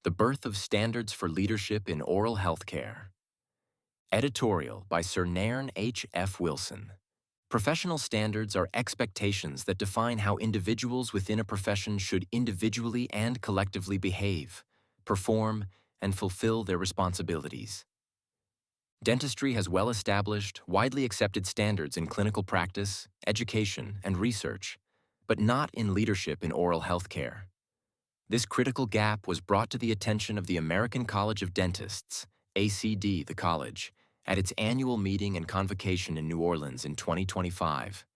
The Birth of Standards for Leadership in Oral Healthcare. Editorial by Sir Nairn H. F. Wilson. Professional standards are expectations that define how individuals within a profession should individually and collectively behave, perform, and fulfill their responsibilities. Dentistry has well-established, widely accepted standards in clinical practice, education, and research, but not in leadership in oral health care. This critical gap was brought to the attention of the American College of Dentists, ACD, the college, at its annual meeting and convocation in New Orleans in 2025.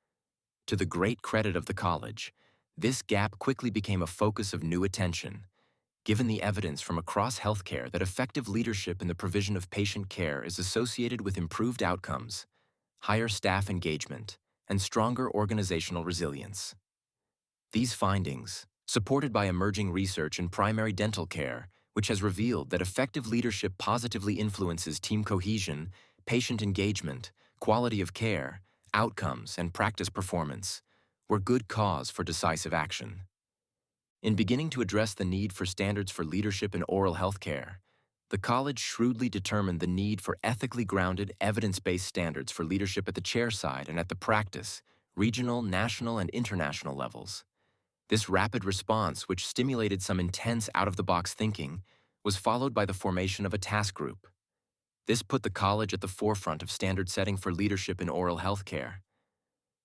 To the great credit of the college, this gap quickly became a focus of new attention, given the evidence from across healthcare that effective leadership in the provision of patient care is associated with improved outcomes, higher staff engagement, and stronger organizational resilience. These findings, supported by emerging research in primary dental care, which has revealed that effective leadership positively influences team cohesion, patient engagement, quality of care, outcomes, and practice performance, were good cause for decisive action. In beginning to address the need for standards for leadership in oral health care, the college shrewdly determined the need for ethically grounded, evidence-based standards for leadership at the chair side and at the practice, regional, national, and international levels. This rapid response, which stimulated some intense out-of-the-box thinking, was followed by the formation of a task group. This put the college at the forefront of standard setting for leadership in oral health care.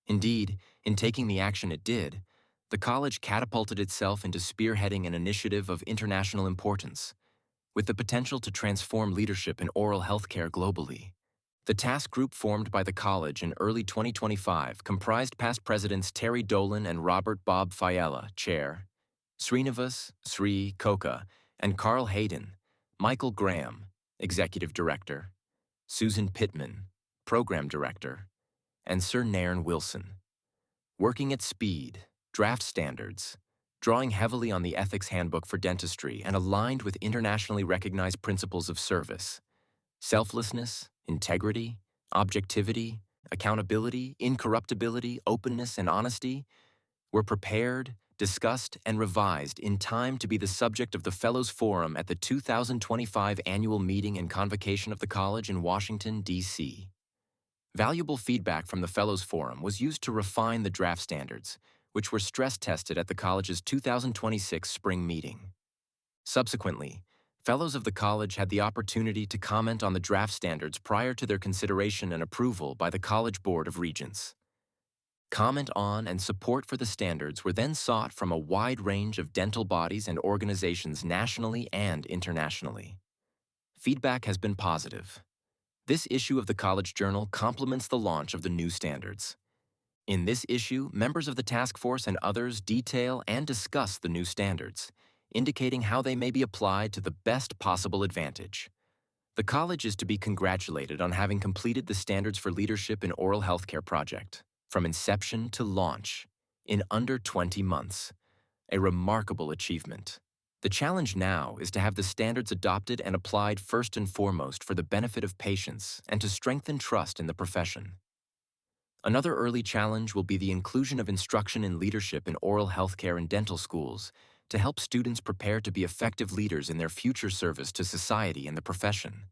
Indeed, in taking the action it did, the college catapulted itself into spearheading an initiative of international importance, with the potential to transform leadership in oral health care globally. The task group formed by the college in early 2025 comprised past presidents Terry Dolan and Robert Bob Fiala, chair, Srinivas, Sri Koka, and Carl Hayden, Michael Graham, executive director, Susan Pittman, program director, and Sir Nairn Wilson. Working at speed, draft standards, drawing heavily on the Ethics Handbook for Dentistry and aligned with internationally recognized principles of service, selflessness, integrity, objectivity, accountability, incorruptibility, openness, and honesty, were prepared, discussed, and revised in time to be the subject of the Fellows Forum at the 2025 annual meeting and convocation of the college in Washington, D.C. Valuable feedback from the Fellows Forum was used to refine the draft standards, which were stress-tested at the college's 2026 spring meeting. Subsequently, Fellows of the college had the opportunity to comment on the draft standards prior to their consideration and approval by the College Board of Regents. Comment on and support for the standards were then sought from a wide range of dental bodies and organizations nationally and internationally. Feedback has been positive. This issue of the College Journal complements the launch of the new standards. In this issue, members of the task force and others detail and discuss the new standards, indicating how they may be applied to the best possible advantage. The college is to be congratulated on having completed the Standards for Leadership in Oral Healthcare project, from inception to launch, in under 20 months. A remarkable achievement. The challenge now is to have the standards adopted and applied first and foremost for the benefit of patients and to strengthen trust in the profession. Another early challenge will be the inclusion of instruction in leadership in oral healthcare and dental schools to help students prepare to be effective leaders in their future service to society and the profession.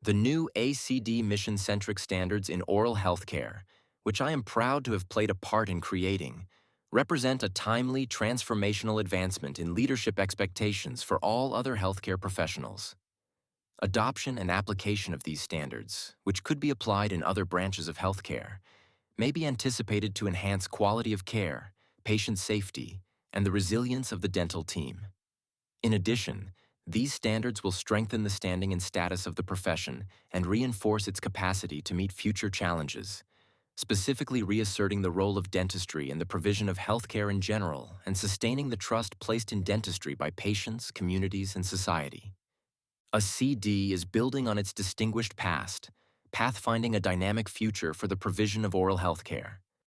The new ACD mission-centric standards in oral healthcare, which I am proud to have played a part in creating, represent a timely, transformational advancement in leadership expectations for all other healthcare professionals. Adoption and application of these standards, which could be applied in other branches of healthcare, may be anticipated to enhance quality of care, patient safety, and the resilience of the dental team. In addition, these standards will strengthen the standing and status of the profession and reinforce its capacity to meet future challenges, specifically reasserting the role of dentistry in the provision of healthcare in general and sustaining the trust placed in dentistry by patients, communities, and society. A CD is building on its distinguished past, pathfinding a dynamic future for the provision of oral healthcare.